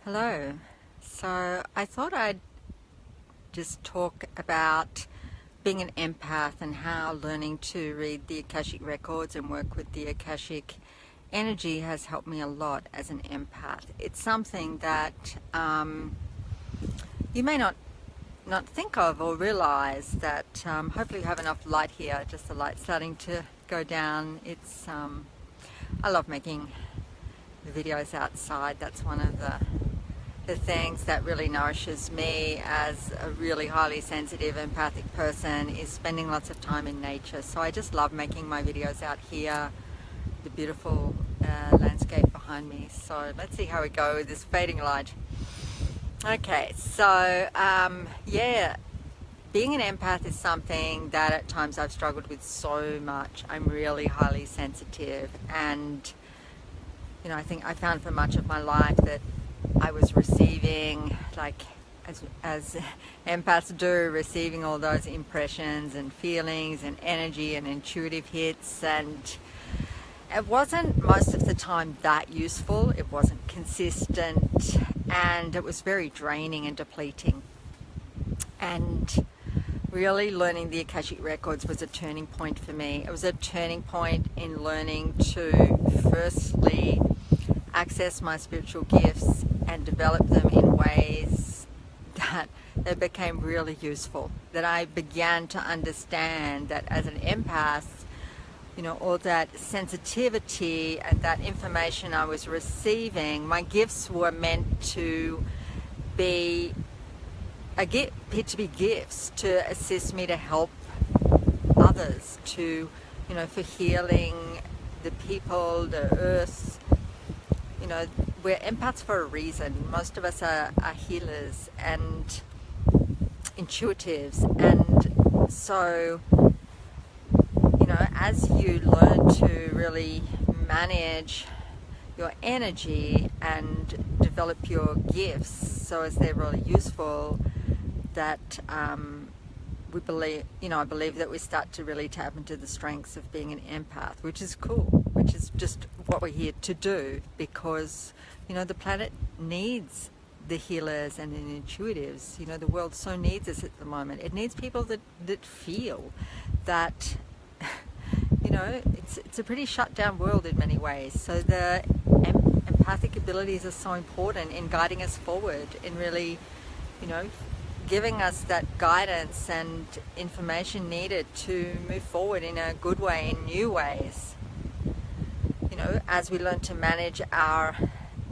Hello. So I thought I'd just talk about being an empath and how learning to read the akashic records and work with the akashic energy has helped me a lot as an empath. It's something that you may not think of or realize that hopefully you have enough light here, just the light starting to go down. It's I love making the videos outside. That's one of the things that really nourishes me as a really highly sensitive empathic person, is spending lots of time in nature. So I just love making my videos out here, the beautiful landscape behind me. So let's see how we go with this fading light. Okay, so yeah, being an empath is something that at times I've struggled with so much. I'm really highly sensitive, and you know, I think I found for much of my life that I was receiving, like as empaths do, receiving all those impressions and feelings and energy and intuitive hits, and it wasn't most of the time that useful. It wasn't consistent, and it was very draining and depleting. And really learning the Akashic Records was a turning point for me. It was a turning point in learning to firstly access my spiritual gifts and develop them in ways that they became really useful. That I began to understand that as an empath, you know, all that sensitivity and that information I was receiving, my gifts were meant to be gifts to assist me to help others, to, you know, for healing the people, the earth. You know, we're empaths for a reason. Most of us are healers and intuitives, and so, you know, as you learn to really manage your energy and develop your gifts so as they're really useful, that we believe, you know, I believe that we start to really tap into the strengths of being an empath, which is cool, which is just what we're here to do, because, you know, the planet needs the healers and the intuitives. You know, the world so needs us at the moment. It needs people that feel that, you know, it's a pretty shut down world in many ways. So the empathic abilities are so important in guiding us forward, in really, you know, giving us that guidance and information needed to move forward in a good way, in new ways. You know, as we learn to manage our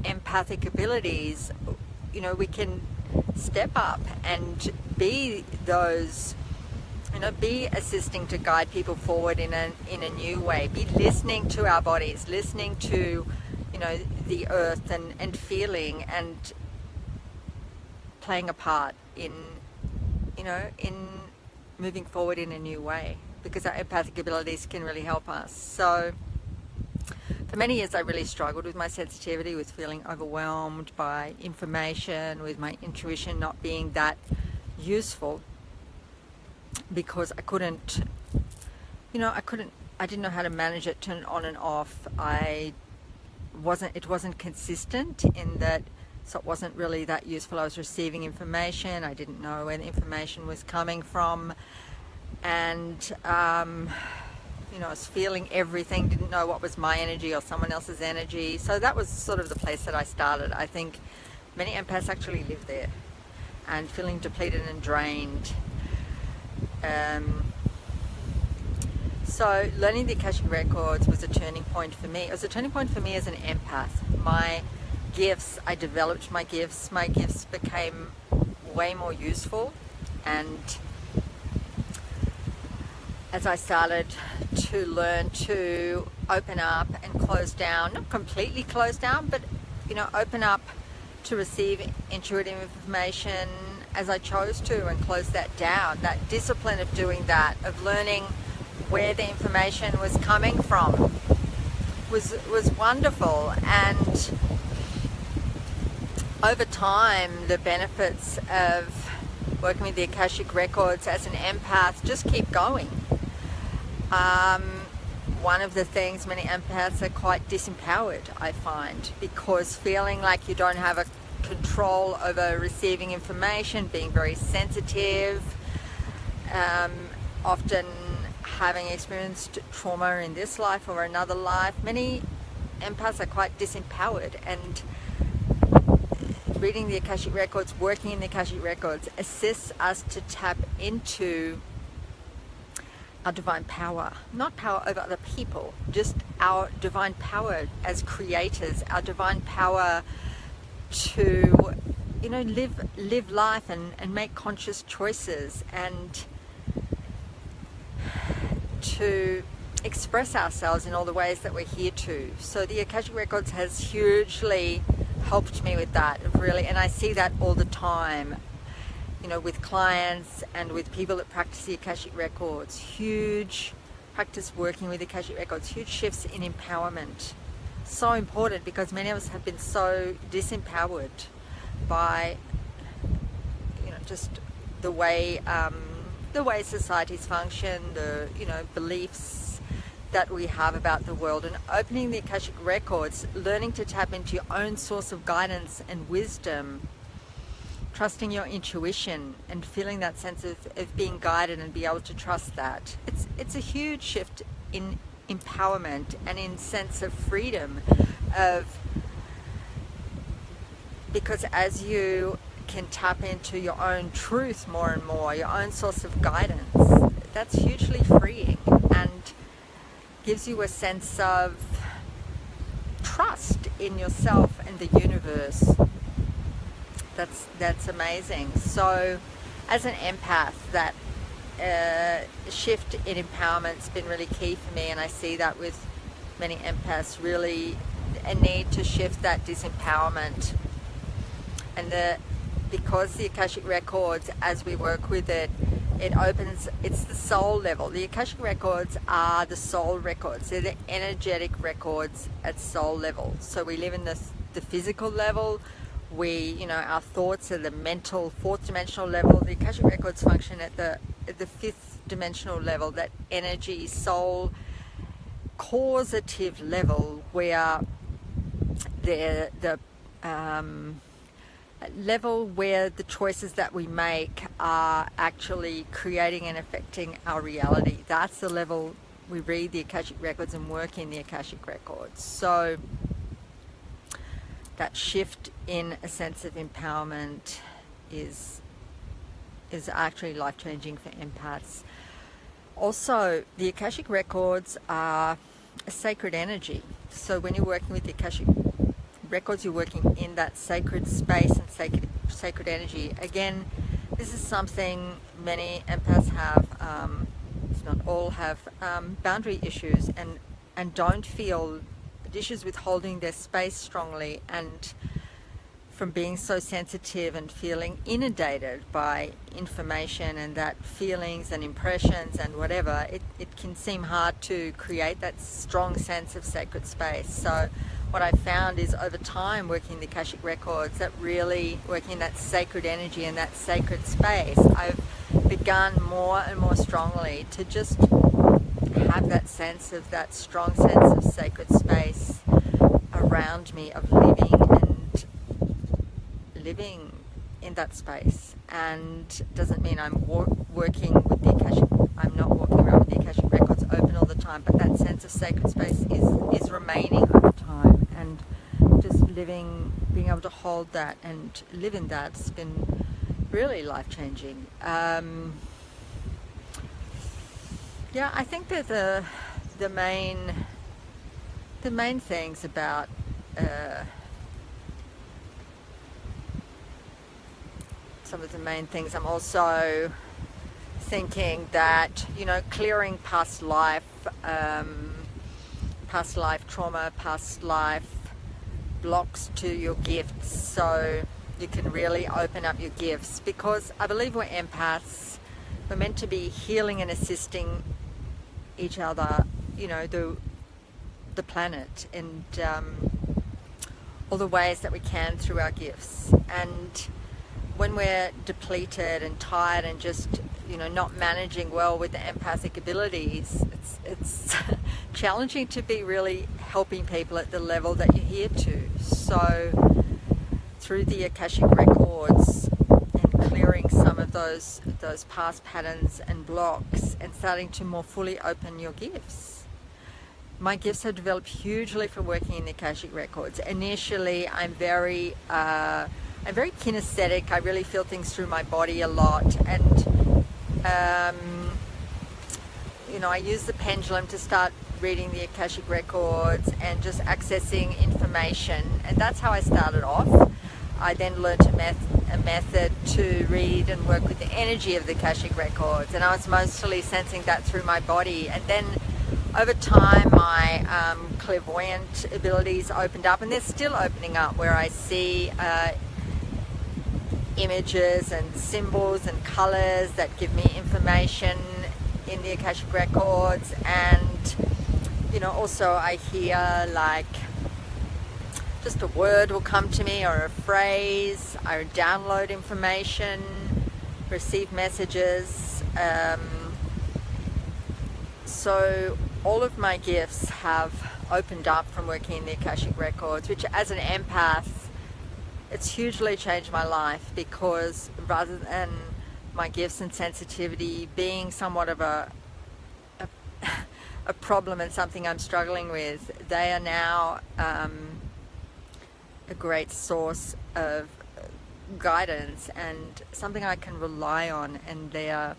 empathic abilities, you know, we can step up and be those, you know, be assisting to guide people forward in a new way, be listening to our bodies, listening to, you know, the earth, and feeling and playing a part in, you know, in moving forward in a new way, because our empathic abilities can really help us. So for many years I really struggled with my sensitivity, with feeling overwhelmed by information, with my intuition not being that useful, because I couldn't, you know, I didn't know how to manage it, turn it on and off. It wasn't consistent in that. So it wasn't really that useful. I was receiving information. I didn't know where the information was coming from. And, you know, I was feeling everything, didn't know what was my energy or someone else's energy. So that was sort of the place that I started. I think many empaths actually live there, and feeling depleted and drained. So learning the Akashic Records was a turning point for me. It was a turning point for me as an empath. My gifts, I developed my gifts. My gifts became way more useful, and as I started to learn to open up and close down, not completely close down, but, you know, open up to receive intuitive information as I chose to, and close that down. That discipline of doing that, of learning where the information was coming from, was wonderful. And over time, the benefits of working with the Akashic Records as an empath just keep going. One of the things, many empaths are quite disempowered, I find, because feeling like you don't have a control over receiving information, being very sensitive, often having experienced trauma in this life or another life. Many empaths are quite disempowered, and reading the Akashic Records, working in the Akashic Records, assists us to tap into our divine power. Not power over other people, just our divine power as creators, our divine power to, you know, live life and make conscious choices, and to express ourselves in all the ways that we're here to. So the Akashic Records has hugely helped me with that, really, and I see that all the time, you know, with clients and with people that practice the Akashic Records. Huge practice working with the Akashic Records, huge shifts in empowerment. So important, because many of us have been so disempowered by, you know, just the way societies function, the, you know, beliefs that we have about the world. And opening the Akashic Records, learning to tap into your own source of guidance and wisdom, trusting your intuition and feeling that sense of being guided and be able to trust that. It's a huge shift in empowerment and in sense of freedom, because as you can tap into your own truth more and more, your own source of guidance, that's hugely freeing and gives you a sense of trust in yourself and the universe. That's amazing. So as an empath, that shift in empowerment's been really key for me, and I see that with many empaths, really a need to shift that disempowerment. And because the Akashic Records, as we work with it, it's the soul level. The Akashic Records are the soul records. They're the energetic records at soul level. So we live in the physical level. You know, our thoughts are the mental, fourth dimensional level. The Akashic Records function at the fifth dimensional level, that energy, soul, causative level, where the level where the choices that we make are actually creating and affecting our reality. That's the level we read the Akashic Records and work in the Akashic Records. So that shift in a sense of empowerment is actually life-changing for empaths. Also, the Akashic Records are a sacred energy. So when you're working with the Akashic Records, you're working in that sacred space and sacred energy. Again, this is something many empaths have, if not all have, boundary issues and don't feel issues with holding their space strongly, and from being so sensitive and feeling inundated by information and that feelings and impressions and whatever, it can seem hard to create that strong sense of sacred space. So what I found is, over time working the Akashic Records, that really working in that sacred energy and that sacred space, I've begun more and more strongly to just have that sense of, that strong sense of sacred space around me, of living in that space. And doesn't mean I'm working with the Akashic, I'm not walking around with the Akashic Records open all the time, but that sense of sacred space is remaining over time, and just living, being able to hold that and live in that's been really life-changing. Yeah, I think that the main things about some of the main things, I'm also thinking that, you know, clearing past life trauma, past life blocks to your gifts, so you can really open up your gifts, because I believe we're empaths. We're meant to be healing and assisting each other, you know, the planet, and all the ways that we can through our gifts. And when we're depleted and tired and just, you know, not managing well with the empathic abilities, it's challenging to be really helping people at the level that you're here to. So it's through the akashic records and clearing some of those past patterns and blocks and starting to more fully open your gifts. My gifts have developed hugely from working in the akashic records. Initially, I'm very kinesthetic. I really feel things through my body a lot, and I use the pendulum to start reading the akashic records and just accessing information, and that's how I started off. I then learned a method to read and work with the energy of the akashic records, and I was mostly sensing that through my body. And then over time my clairvoyant abilities opened up, and they're still opening up, where I see images and symbols and colors that give me information in the akashic records. And also I hear, like, just a word will come to me, or a phrase. I download information, receive messages. So all of my gifts have opened up from working in the akashic records, which, as an empath, it's hugely changed my life, because rather than my gifts and sensitivity being somewhat of a problem and something I'm struggling with, they are now a great source of guidance and something I can rely on, and they are,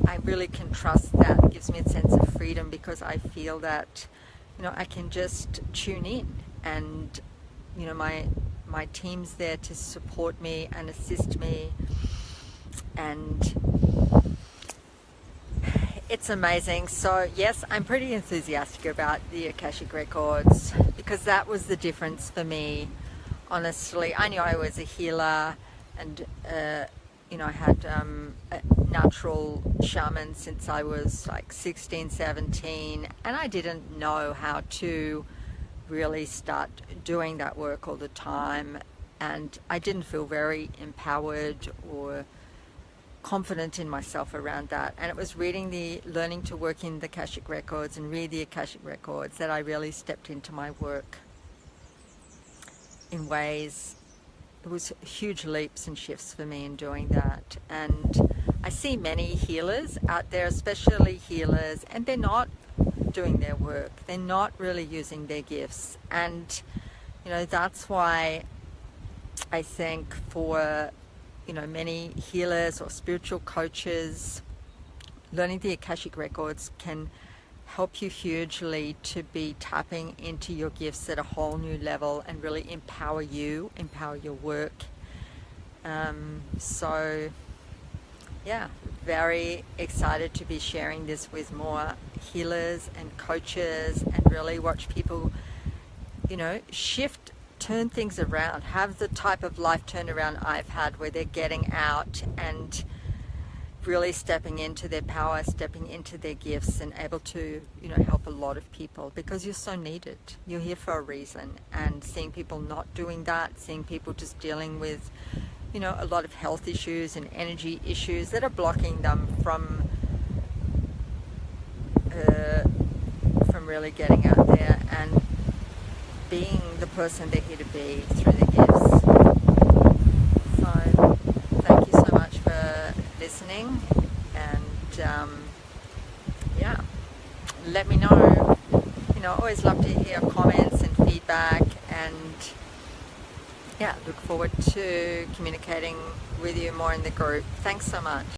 I really can trust that. It gives me a sense of freedom, because I feel that, I can just tune in, and, my team's there to support me and assist me, and it's amazing. So yes, I'm pretty enthusiastic about the akashic records, because that was the difference for me. Honestly, I knew I was a healer, and I had a natural shaman since I was like 16, 17, and I didn't know how to really start doing that work all the time, and I didn't feel very empowered or confident in myself around that. And it was learning to work in the akashic records and read the akashic records that I really stepped into my work in ways. It was huge leaps and shifts for me in doing that. And I see many healers out there, especially healers, and they're not doing their work. They're not really using their gifts. And, that's why I think for, many healers or spiritual coaches, learning the akashic records can help you hugely to be tapping into your gifts at a whole new level and really empower your work. So yeah, very excited to be sharing this with more healers and coaches, and really watch people, shift, turn things around, have the type of life turnaround I've had, where they're getting out and really stepping into their power, stepping into their gifts, and able to, help a lot of people, because you're so needed. You're here for a reason. And seeing people not doing that, seeing people just dealing with, a lot of health issues and energy issues that are blocking them from really getting out there and being the person they're here to be through their gifts. So thank you so much for listening, and yeah, let me know. I always love to hear comments and feedback, and yeah, look forward to communicating with you more in the group. Thanks so much.